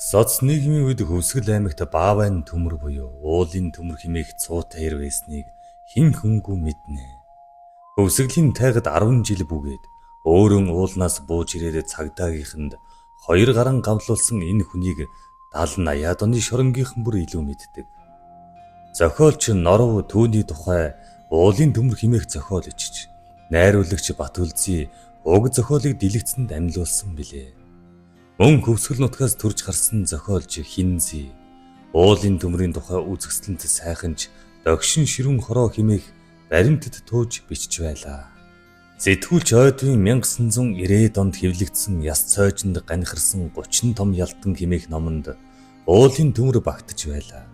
Соц нийгмийн үед Хөвсгөл аймагт Баавайн төмөр буюу уулын төмөр хэмээх цуутай ир байсныг хэн хүнгүй мэднэ. Хөвсгөлийн тайгад 10 жил бүгээд өөрөн уулнаас бууж ирээд цагдаагийнханд 2 гаран гавлуулсан энэ хүнийг 70-80-аад оны шоронгийнхан бүр илүү мэддэг. Зохиолч Норов түүний тухай уулын төмөр хэмээх зохиол ичиж, найруулагч Батүлзий уг зохиолыг дэлгэцэнд амьлуулсан билээ. Мөн Хөвсгөл нутгаас төрж гарсан зохиолч Хинзий уулын төмрийн тухай үзэсгэлэнт сайханч догшин ширүүн хороо хэмээх баримтад тууж бичиж байлаа. Сэтгүүлч Ойдвын 1990-ад онд хэвлэгдсэн яс цойжинд ганихарсан 30 том ялтан хэмээх номонд уулын төмөр багтаж байлаа.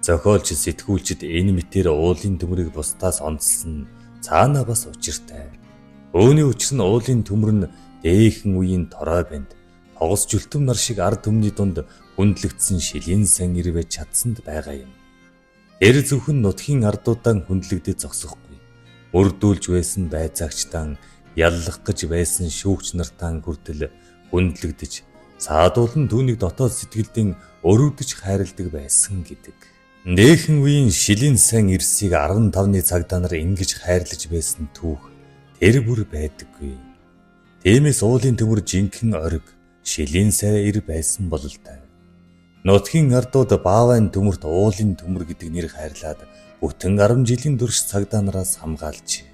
Зохиолч сэтгүүлчд энэ мэтээр уулын төмрийг бусдаас онцлсон цаанаа бас учиртай. Үүний учир нь уулын төмөр нь дээхэн үеийн торой банд тогос жүлтэм нар шиг ард түмний дунд хүндлэгдсэн шилийн сан ирвэж чадсанд байгаа юм. Тэр зөвхөн нутгийн ардуудаа хүндлэгдэж зогсохгүй. Өрдүүлж байсан байцаагчтан яллах гэж байсан шүүгч нартаа хүртэл хүндлэгдэж саадуулан түүнийг дотоод сэтгэлдээ өрөвдөж хайрладаг байсан гэдэг. Дээхэн үеийн шилийн сан ирсийг 15-ны цагдаа нар ингэж хайрлаж байсан түүх тэр бүр байдаггүй. Тиймээс уулын төмөр жинхэнэ ориг шилийн сай ир байсан бололтой. Нутгийн ардууд Баавайн төмөрт уулын төмөр гэдэг нэр хайрлаад бүтэн 10 жилийн турш цагдаа нараас хамгаалж.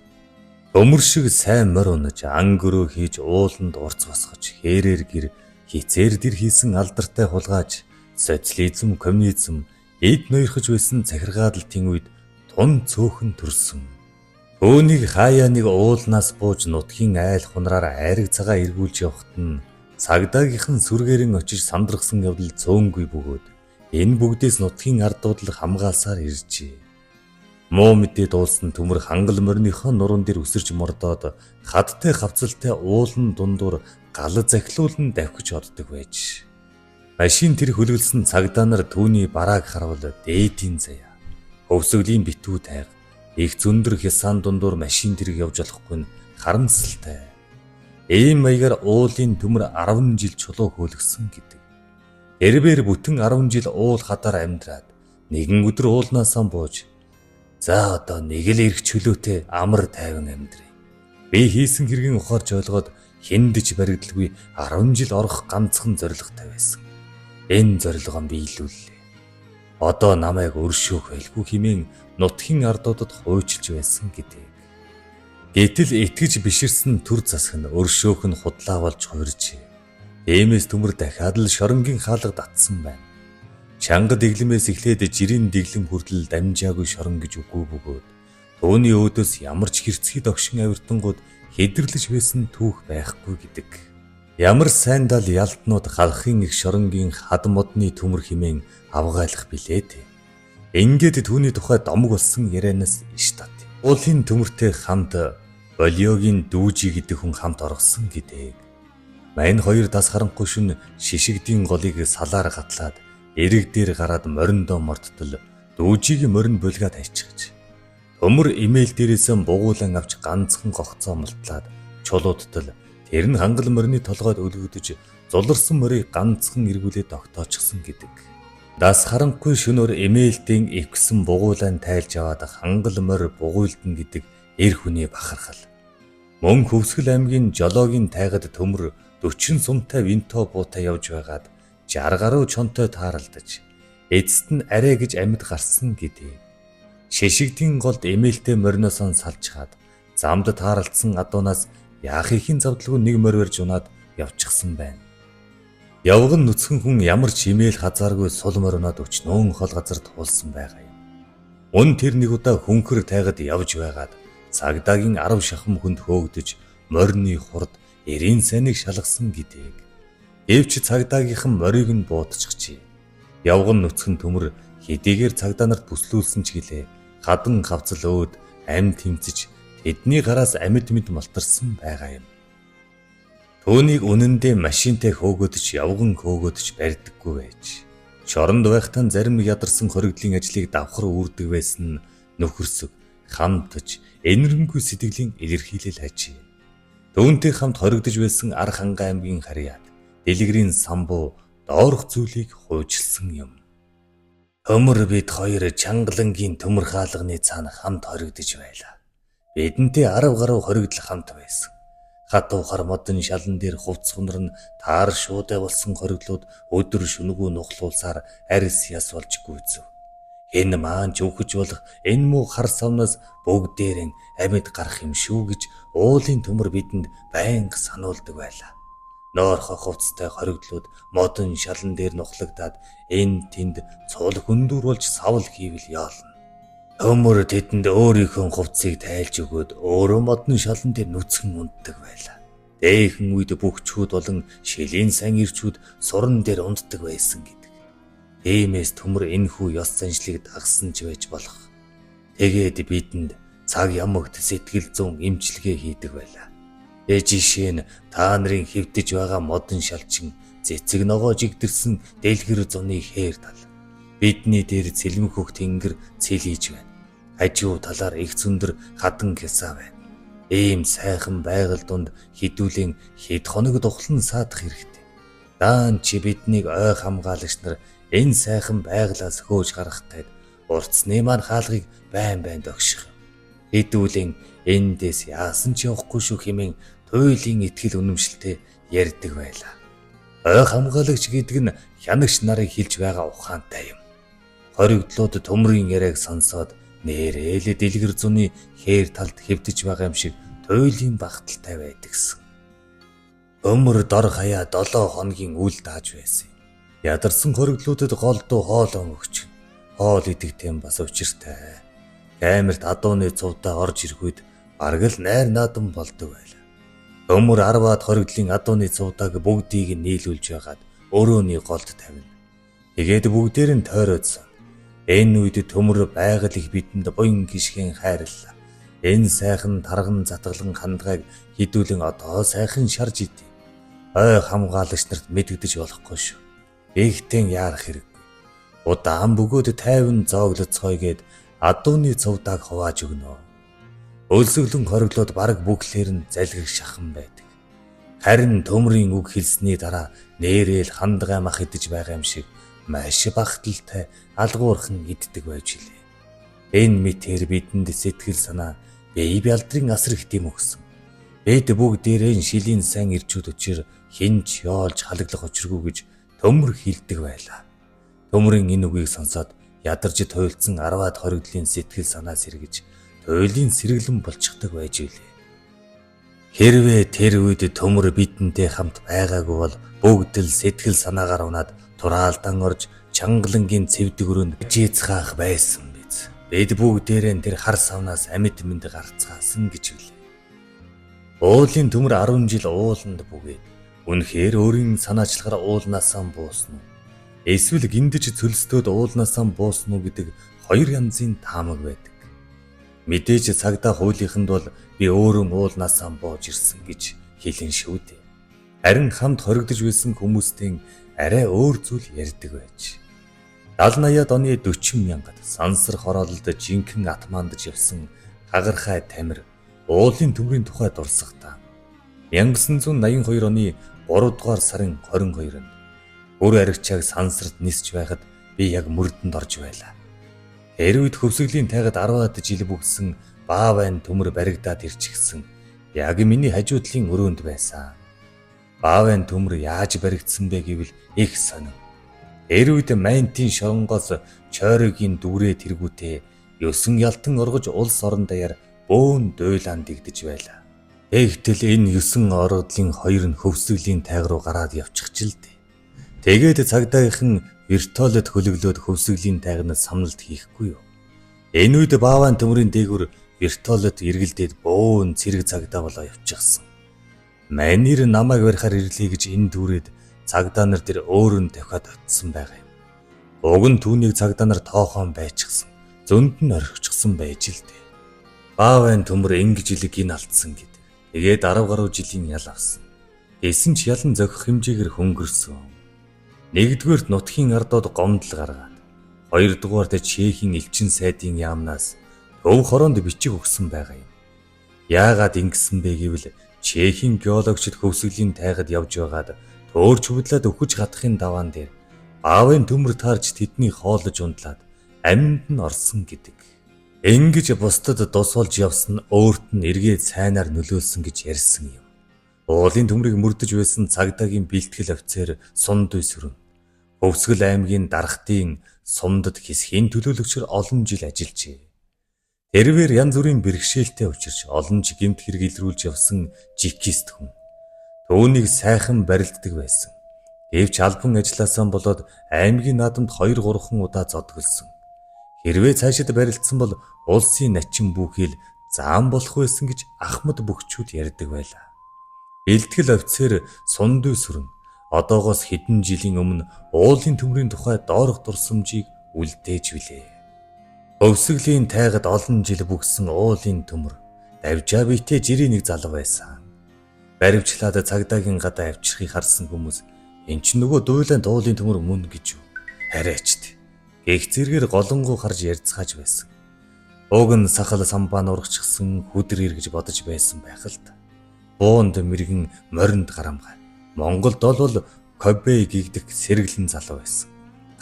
Төмөр шиг сайн морь унаж, ангөрөө хийж ууланд урц босгож, хээрээр гэр хизээр дэр хийсэн алдартай хулгайч, социализм, коммунизм эд ноёрхож байсан захиргаалалтын үед тун цөөхөн төрсөн. Түүнийг хаяа нэг уулнаас бууж нутгийн айл хунраар айраг цагаа эргүүлж явахт нь цагдаагийнхан сүргээрэн очиж сандрахсан явдал цөөнгүй бөгөөд энэ бүгдээс нутгийн ардууд л хамгаалсаар иржээ. Муу мэдээ дуулсан төмөр хангал морныхоо нуруунд дэр өсөрж мордоод хадтай хавцалтай уулын дундуур гал захилуулан давхиж оддог байж. Машин тэр хөлгөлсөн цагдаа нар түүний барааг харуул дээдийн заяа. Хөвсгөлийн битүү тайг их зөндөр хясаан дундуур машин тэрэг явж болохгүй нь харамсалтай. Ийм маягаар уулын төмөр 10 жил чулуу хөөлгсөн гэдэг. Эрбээр бүтэн 10 жил уул хатаар амьдраад нэгэн өдөр уулнаасаа бууж за одоо нэг л эрх чөлөөтэй амар тайван амьдрий. Би хийсэн хэргийн ухаарч ойлгоод хиндэж баригдалгүй 10 жил орох ганцхан зорилготой байсан. Энэ зорилгоо биелүүллээ. Одоо намайг өршөөх байлгүй хэмээн нутгийн ардуудад хуйчилж байсан гэдэг. Гэтэл итгэж биширсэн төр засаг нь өршөөх нь худлаа болж хууржээ. Иймээс төмөр дахиад л шоронгийн хаалга татсан байна. Чанга дэглэмээс эхлээд жирийн дэглэм хүртэл дамжаагүй шорон гэж үгүй бөгөөд түүний өөдөөс ямар ч хэрцгий догшин авиртангууд хэдэрлэж байсан түүх байхгүй гэдэг. Ямар сайн дал ялтнууд халахын их шоронгийн хад модны төмөр хэмээн авгайлах билээ дээ. Ингээд түүний тухай домог болсон ярианаас иш тат. Уулын төмөртэй хамт Болиогийн дүүжи гэдэг хүн хамт оргосон гэдэг. Мань хоёр дас харанхуй шүн шишигдийн голыг салаар гатлаад эрэг дээр гараад мориндоо мортдол дүүжигийн морин булгаад хайчихж. Төмөр имэйл дээрээс бугуулан авч ганцхан гогцоо мултлаад чулуудтал тэр нь хангал морины толгойд өлгөдөж зуларсан морийг ганцхан эргүүлээд тогтоочихсон гэдэг. Дас харанхуй шөнөөр имэйлдэн ивгсэн бугуулан тайлж аваад хангал морь бугуйлдана гэдэг эр хүний бахархал. Мөн Хөвсгөл аймгийн жолоогийн тайгад төмөр 40 сумтай винто буутай явж байгаад 60 гаруй чонтой тааралдаж эцэст нь арай гэж амьд гарсан гэдэг. Шишигдийн голд эмээлтэй мориноос салж хаад замд тааралдсан адуунаас яах ихийн завдалгүй нэг морь барьж унаад явчихсан байна. Явган нүцгэн хүн ямар ч имэйл хазааргүй сул мориноод өчнөөн хол газар туулсан байгаа юм. Мөн тэр нэг удаа хөнхөр тайгад явж байгаад цагдаагийн 10 шахам хүнд хөөгдөж морины хурд эрийн сайныг шалгасан гэдэг. Эвч цагдаагийнхан морийг нь буутчихжээ. Явган нүцгэн төмөр хэдийгээр цагдаа нарт бүслүүлсэн ч гэлээ хадан хавцал өөд амь тэмцэж тэдний гараас амьд мэд малтарсан байгаа юм. Түүнийг үнэндээ машинтай хөөгөөдөж явган хөөгөөдөж барьдаггүй байж. Шоронд байхтаа зарим ядарсан хоригдлын ажлыг давхар үүрдэг байсан нөхөрсөг хамтж энэрэнгүй сэтгэлийн илэрхийлэл ажээ. Түүнтэй хамт хоригдож байсан Ар хангай аймгийн Харьяат, Дэлгэрийн Самбуу, доорх зүйлийг хуучилсан юм. Төмөр бид хоёр чангалангийн төмөр хаалганы цаана хамт хоригдож байлаа. Бидэнтэй 10 гаруй хоригдол хамт байсан. Хатуухаар модон шалан дээр хувцс хунар нь таар шуудай болсон хоригдлууд өдөр шөнөгүй нухлуулсаар арьс яс болж гүйцэв. Энэ маань ч өвхөж болох энэ муу хар савнаас бүгдээрэн амьд гарах юм шүү гэж уулын төмөр бидэнд байнга сануулдаг байлаа. Ноорхо хувцастай хоригдлууд модон шалан дээр нухлагдаад энэ тэнд цул хөндөр болж савл хийвэл яолно. Төмөр тэдэнд өөрийнхөө хувцсыг тайлж өгөөд өөрөө модон шалан дээр нүцгэн унтдаг байлаа. Дээхэн үед бүх чүүд болон шилийн сан ирчүүд суран дээр унтдаг байсан гэдэг. Тиймээс төмөр энэхүү ёс заншлыг дагсан ч байж болох. Тэгээд бидэнд цаг ямагт сэтгэл зүүн эмчилгээ хийдэг байлаа. Жишээ нь та нарын хэвтэж байгаа модон шалчин цэцэг ногоо жигдэрсэн дэлгэр зуны хээр тал. Бидний дээр цэлмхөх тэнгэр цэл хийж байна. Хажуу талаар их зөндөр хадан гясаа байна. Ийм сайхан байгаль донд хідүүлэн хэд хоног духлан саадах хэрэгтэй. Даан чи биднийг ой хамгаалагч нар энэ сайхан байгалаас хөөж гаргахтайд уртсны маань хаалгыг байн догших юм. Хідүүлэн эндээс яасан ч явахгүй шүү хэмээн туйлын итгэл үнэмшилтэй ярьдаг байлаа. Ой хамгаалагч гэдэг нь хянагч нарыг хилж байгаа ухаантай юм. Хоригдлууд төмрийн яриаг сонсоод нэрэл дэлгэр зуны хээр талд хэвтэж байгаа юм шиг туйлын багталтай байдагсан. Төмөр дор хаяа 7 хоногийн үл дааж байсан. Ядарсан хоригдлуудад голдуу хоолон өгч хоол идэгтэй бас учиртай. Камерт адууны цувтаа орж ирэхэд бараг л найр наадам болдог байлаа. Төмөр 10-аад хоригдлын адууны цувтааг бүгдийг нийлүүлж байгаад өрөөний голд тавина. Тэгээд бүгдээр нь тойрооцсон. Энэ үед төмөр байгаль их бидэнд буян гიშгэн хайрлаа. Энэ сайхан тарган затгалан хандгааг хідүүлэн одоо сайхан шарж идэв. Ой хамгаалагч нарт мэдэгдэж болохгүй шүү. Ихтэн яарах хэрэггүй. Удаан бөгөөд тайван зооглоцгойгээд адууны цувдааг хувааж өгнө. Өлсгөлөн хориглоод бараг бүглээр нь залгих шахан байдаг. Харин төмрийн үг хэлсний дараа нэрэл хандгай мах идэж байгаа юм шиг маш багталтай алгуурхан иддэг байж илээ. Энэ мэтэр бидэнд сэтгэл санаа бие бялдрын асар их дэм өгсөн. Бид бүгдээрээ шилийн сан ирчүүд учир хинж ёолж халаглах учиргүй гэж төмөр хилдэг байлаа. Төмөрийн энэ үгийг сонсоод ядарч туйлдсан 10-аад хоригдлын сэтгэл санаа сэргэж туйлын сэргэлэн болчихдаг байж илээ. Хэрвээ тэр үед төмөр бидэнтэй хамт байгаагүй бол бүгд л сэтгэл санаагаар унаад тураалдан орж чангалангийн цэвдэг өрөөнд жийцгаах байсан биз. Бид бүгдээрээ тэр хар савнаас амьд мэнд гарцгаасан гэж хэлээ. Уулын төмөр 10 жил ууланд бүгээд үнэхээр өөрийн санаачлагаар уулнаасаа буусна уу? Эсвэл гиндэж цөлстөөд уулнаасаа буусна уу гэдэг хоёр янзын таамаг байдаг. Мэдээж цагдаа хуулийнханд бол би өөрөө уулнаасаа бууж ирсэн гэж хэлэн шүү дээ. Харин хамт хоригдож байсан хүмүүстэй арай өөр зүйл ярьдаг байж. 70-80-аад оны 40 мянгад сансар хороололд жинхэнэ атмандж явсан хагархай тамир уулын төмрийн тухай дурсахдаа 1982 оны 3 дугаар сарын 22-нд бүр аригчааг сансарт нисч байхад би яг мөрдөнд орж байлаа. Тэр үед хөвсгөлийн тайгад 10-аад жил бүгсэн Баавайн төмөр баригдаад ирчихсэн. Яг миний хажуудлын өрөөнд байсан. Баавайн төмөр яаж баригдсан бэ гэвэл их сонин. Тэр үед Майнтын шоронгоос Чойрогийн дүүрээ тэргүүтээ 9 ялтан оргож улс орон даяар бөөн дуйлаан дэгдэж байлаа. Тэгтэл энэ 9 оргодлын 2 нь хөвсгөлийн тайг руу гараад явчих ч л дээ. Тэгээд цагдаагийнхан вертолет хөлөглөөд хөвсгөлийн тайгнаас самналт хийхгүй юу. Энэ үед Баавайн төмрийн дээгүр вертолет эргэлдээд бөөн цэрэг цагдаа болоо явчихсан. Манер намайг барихаар ирлээ гэж энэ дүүрээд цагдаа нар тэр өөрөнд тавхиад очсон байгаа юм. Уг нь түүнийг цагдаа нар тоохон байчихсан. Зөнд нь орхичихсан байж л дээ. Баавайн төмөр ингэж илэг ин алдсан гэдэг. Тэгээд 10 гаруй жилийн ял авсан. Эсэн ч ялан зохих хэмжээгээр хөнгөрсөн. Нэгдүгээрт нутгийн ардууд гомдол гаргаад, хоёрдугаарт Чехийн элчин сайдын яамнаас өв хороонд бичих өгсөн байгаа юм. Яагаад ингэсэн бэ гэвэл Чехийн геологчид хөвсгөлийн тайгад явж байгаад Төөрч худлаад өхөж хатахын даваан дээр аавын төмөр таарч тэдний хоолож ундлаад амьд нь орсон гэдэг. Ингэж бусдад дус болж явсан нь өөрт нь эргээд сайнаар нөлөөлсөн гэж ярьсан юм. Уулын төмрийг мөрдөж байсан цагдаагийн бэлтгэл офицер Сундай Сүрэн Өвсгөл аймгийн даргатын сумдад хэсгийн төлөөлөгчөөр олон жил ажиллажээ. Тэрвэр янз бүрийн бэрхшээлтэй учирч олон ч гэмт хэрэг илрүүлж явсан жикист хүн. Түүнийг сайхан барилддаг байсан. Гэвч албан ажилласаа болоод аймгийн наадамд 2-3 удаа зодголсон. Хэрвээ цаашид барилдсан бол улсын начин бүхэл заан болох байсан гэж ахмад бөхчүүд ярьдаг байлаа. Бэлтгэл офицер Сундай Сүрэн одоогоос хэдэн жилийн өмнө уулын төмрийн тухай доорх дурсамжийг үлдээж билээ. Өвсгөлийн тайгад олон жил бүгсэн уулын төмөр давжаа битээ жирийн нэг залуу байсан. Баривчлаад цагдаагийн гадаа авчрахыг харсан хүмүүс эн чинь нөгөө дуйлаанд уулын төмөр мөн гэж юу? Хараач. Гэх зэргээр голонгоо харж ярьцгааж байсан. Уг нь сахал самбаа нурагчсан хүдэр гэж бодож байсан байх л та. Буунд мэрэгэн моринд гарамгай. Монголд бол Кобей гэгдэх сэргэлэн залуу байсан.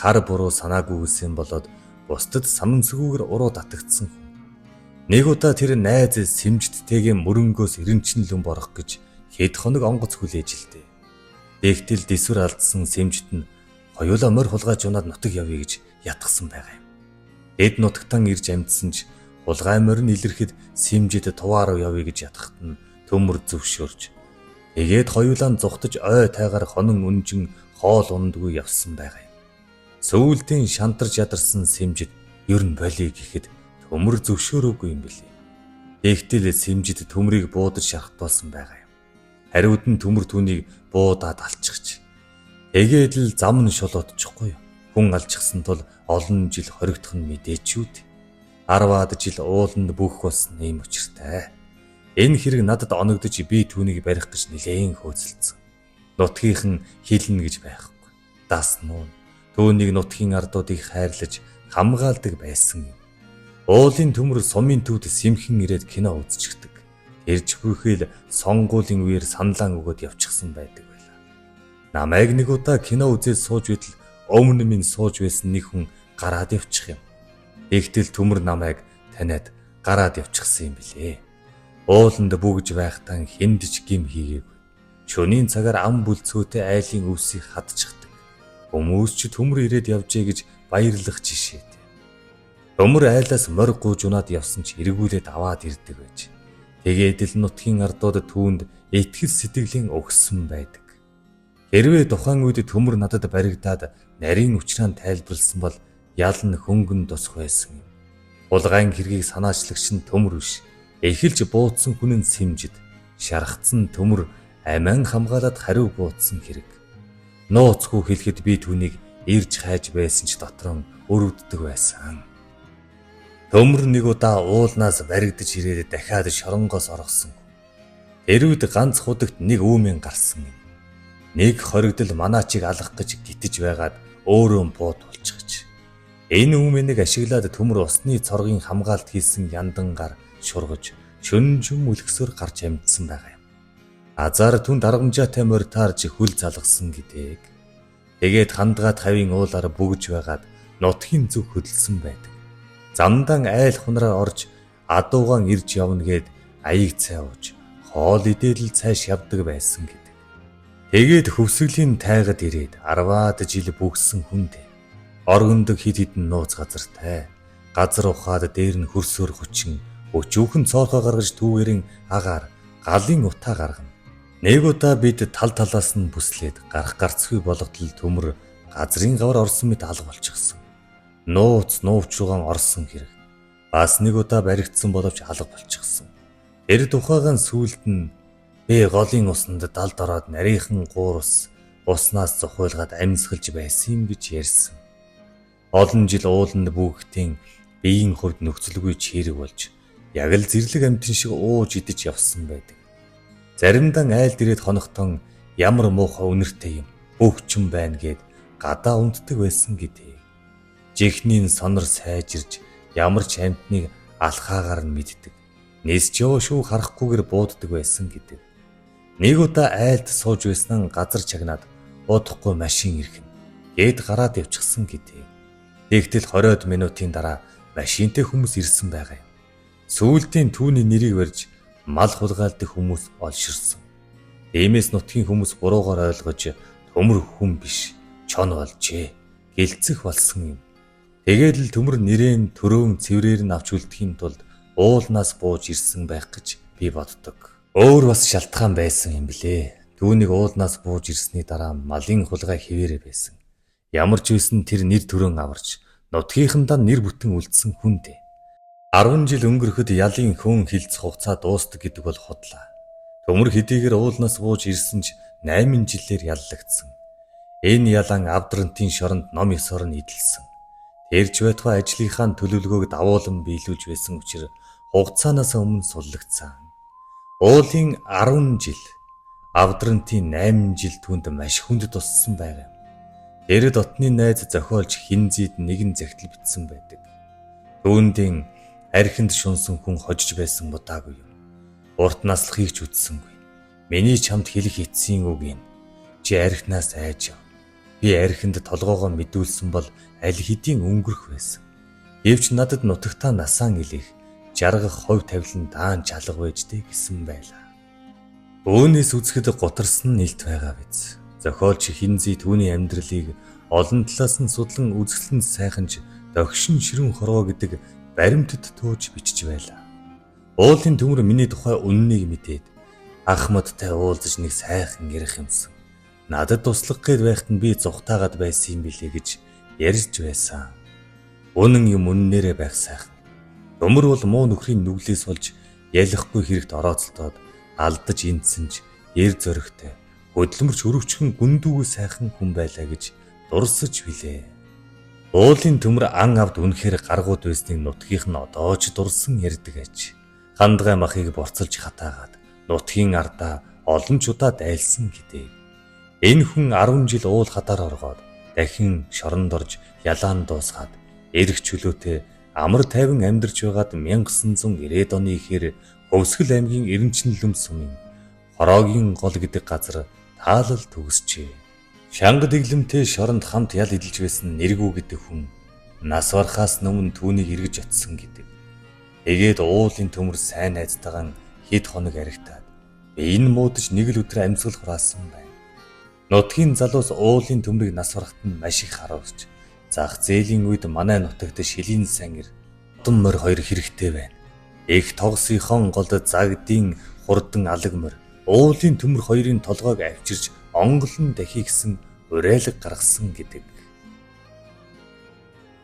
Хар буруу санаагүйсэн болоод бусдад санамсгүйгээр уруу татагдсан хүн. Нэг удаа тэр найз Сэмжидтэйгээ мөрөнгөөс эренчлэн борох гэж хэд хоног онгоц хүлээж илдээ. Дэгтэл дэсвэр алдсан Сэмжид нь хоёулаа морь хулгайч унаад нутаг явъя гэж ятгсан байгаа юм. Эд нутагтан ирж амьдсан ч хулгай морь нь илэрхэд Сэмжид туваа руу явъя гэж ятгахт нь төмөр зөвшөөрч тэгээд хоёулаа зүхтаж ой тайгаар хонон үнжин хоол ундгүй явсан байгаа юм. Сүүлдийн шантарч ядарсан Сэмжид ер нь болий гэхэд төмөр зөвшөөрөөгүй юм билээ. Тэгтэл Сэмжид төмрийг буудаж шархтуулсан байгаа юм. Хариуд нь төмөр түүнийг буудаад алчихж. Тэгээд л зам нь шулуутчихгүй юу. Хүн алчихсан тул олон жил хоригдох нь мэдээч үү. 10-аад жил ууланд бүх болсон юм учиртай. Энэ хэрэг надад оногдож би түүнийг барих гэж нэлээн хөөцөлдсөн. Нутгийнхан хилнэ гэж байхгүй. Дас нуун. Түүнийг нутгийн ардуудыг хайрлаж хамгаалдаг байсан юм. Уулын төмөр сумын төвд сэмхэн ирээд кино үзчихдэг. Ирж бүхэл сонгуулийн үеэр саналаан өгөөд явчихсан байдаг байлаа. Намайг нэг удаа кино үзээд сууж байтал өмнө минь сууж байсан нэг хүн гараад явчих юм. Тэгтэл төмөр намайг таниад гараад явчихсан юм билээ. Ууланд бүгж байхтан хэндж гим хийгээгүй. Шөнийн цагаар ам бүлцөөтэй айлын өвсийг хадчихдаг. Хүмүүс ч төмөр ирээд явжээ гэж баярлах жишээ. Төмөр айлаас морь гууж унаад явсан ч эргүүлээд аваад ирдэг байж. Тэгээд л нутгийн ардууд түүнд итгэл сэтгэлийн өгсөн байдаг. Хэрвээ тухайн үед төмөр надад баригдаад нарийн учраан тайлбарлсан бол ял нь хөнгөн тусах байсан юм. Хулгайн хэргийг санаачлагч нь төмөр биш. Эхэлж буудсан хүн нь Сэмжид. Шархацсан төмөр амин хамгаалаад хариу буудсан хэрэг. Нууцгүй хэлэхэд би түүнийг ирж хайж байсан ч дотор нь өрөвддөг байсан. Төмөр нэг удаа уулнаас баригдаж ирээд дахиад шоронгоос оргосон. Тэр үед ганц худагт нэг үүмэн гарсан юм. Нэг хоригдол манаачиг алах гэж гитэж байгаад өөрөө бууд болчихж. Энэ үүмэнийг ашиглаад төмөр усны цоргийн хамгаалт хийсэн яндангаар шургаж шөнжим үлгсээр гарч амьдсан байгаа юм. Азар түн даргамжаатай морь таарж хөл залгасан гэдэг. Тэгээд хандгаад хавийн уулаар бүгж байгаад нутгийн зүг хөдөлсөн байдаг. Замдан айл хунраа орж адуугаан ирж явна гэд аяг цай ууж хоол идэл цааш явдаг байсан гэдэг. Тэгээд хөвсгөлийн тайгад ирээд 10-аад жил бүгсэн хүндээ. Оргондог хид хідэн нууц газартай. Газар ухаад дээр нь хөрсөөр хүчин өчүүхэн цоорхоо гаргаж түүгэрийн агаар галын утаа гаргана. Нэг удаа бид тал талаас нь бүслээд гарах гарцгүй болготол төмөр газрын гавар орсон мэт алга болчихсон. Нууц нуувчуугаан орсон хэрэг. Бас нэг удаа баригдсан боловч алга болчихсон. Тэр тухайгаан сүулт нь би голын усанд далд ороод нарийнхан гуур уснаас зохиулгаад амьсгалж байсан юм гэж ярьсан. Олон жил ууланд бүхтийн биеийн хувьд нөхцөлгүй чирэг болж яг л зэрлэг амтэн шиг ууж идэж явсан байдаг. Заримдаа айлд ирээд хонохтон ямар муухай үнэртэй юм бөхчөн байна гэд гадаа унтдаг байсан гэдэг. Жихнийн сонор сайжирж ямар ч амтныг алхаагаар нь мэддэг. Нэсч ёо шүү харахгүйгээр бууддаг байсан гэдэг. Нэг удаа айлд сууж байснаа газар чагнаад удахгүй машин ирхэн гээд гараад явчихсан гэдэг. Тэгтэл 20 минутын дараа машинтай хүмүүс ирсэн байгаа юм. Сүүлдийн түүний нэрийг барьж мал хулгайлдаг хүмүүс олширсан. Иймээс нутгийн хүмүүс буруугаар ойлгож төмөр хүн биш, чон болжээ. Гэлцэх болсон юм. Тэгээд л төмөр нэрэн төрөөн цэврээр нь авч үлдэхийн тулд уулнаас бууж ирсэн байх гэж би боддог. Өөр бас шалтгаан байсан юм блэ. Түүнийг уулнаас бууж ирсний дараа малын хулгай хിവэрэ байсан. Ямар ч байсан тэр нэр төрөөн аварч нутгийнхандаа нэр бүтэн үлдсэн хүн дээ. 10 жил өнгөрөхөд ялын хүн хилцэх хугацаа дуустдаг гэдэг бол худлаа. Төмөр хэдийгээр уулнаас бууж ирсэн ч 8 жилээр яллагдсан. Энэ ялан Авдрантын шоронд ном ёсоор нь идэлсэн. Тэрж байтугай ажлынхаа төлөвлөгөөг давуулан биелүүлж байсан учраас хугацаанаас өмнө суллагдсан. Уулын 10 жил, Авдрантын 8 жил түүнд маш хүнд туссан байгаа юм. Тэр дотны найз зохиолч Хинзид нэгэн захидал бичсэн байдаг. Түүндийн архинд шунсан хүн хожиж байсан будаагүй юм. Урт наслахыг ч үтсэнгүй. Миний чамд хэлэх эцсийн үг юм. Чи архинаас айж яв. Би архинд толгоогоо мэдүүлсэн бол аль хэдийн өнгөрөх байсан. Гэвч надад нутагтаа насаан илэх, жаргах ховь тавилан даан чалга байжтэй гэсэн байлаа. Өөнөөс үзэхэд гутарсан нэлт байгаа биз. Зохиолч Хинзи түүний амьдралыг олон талаас нь судлан үзэсгэлэн сайханж догшин ширүүн хорвоо гэдэг баримтад тууж бичиж байлаа. Уулын төмөр миний тухай үннийг мэдээд Ахмадтай уулзаж нэг сайхан ярих юмсан. Надад туслах гээд байхад нь би зүхтаагаад байсан юм билээ гэж ярьж байсан. Үнэн юм үннээрээ байх сайхан. Төмөр бол муу нөхрийн нүглээс болж ялахгүй хэрэгт орооцолдоод алдаж эндсэнж ер зөрөгтэй хөдөлмөрч өрөвчгөн гүндүүгүй сайхан хүн байлаа гэж дурсаж билээ. Уулын төмөр ан авд үнэхээр гаргууд байсныг нутгийнх нь одоо ч дурсан ярьдаг аж. Хандгай махыг борцолж хатаагаад нутгийн ардаа олон ч удаа дайлсан гэдэг. Энэ хүн 10 жил уул хатаар оргоод дахин шоронд орж ялаан дуусгаад эрх чөлөөтэй амар тайван амьдарч байгаад 1990-ад оны ихэр Хөвсгөл аймгийн Эренчин лүм сумын Хороогийн гол гэдэг газар таалал төгсчээ. Шанга дэглэмтэй шоронд хамт ял эдэлж байсан нэргүү гэдэг хүн нас барахаас өмнө түүнийг эргэж очсон гэдэг. Тэгээд уулын төмөр сайн найзтайгаан хэд хоног аригтаад энэ муудаж нэг л өдөр амьсгал хураасан байна. Нутгийн залуус уулын төмрийг нас барахт нь маш их харуулж зах зээлийн үед манай нутагт шилийн сангэр одон морь хоёр хэрэгтэй байна. Их тогсынхон голд загдын хурдан алаг морь уулын төмөр хоёрын толгойг авчирч онголон дахий гэсэн уриалга гаргасан гэдэг.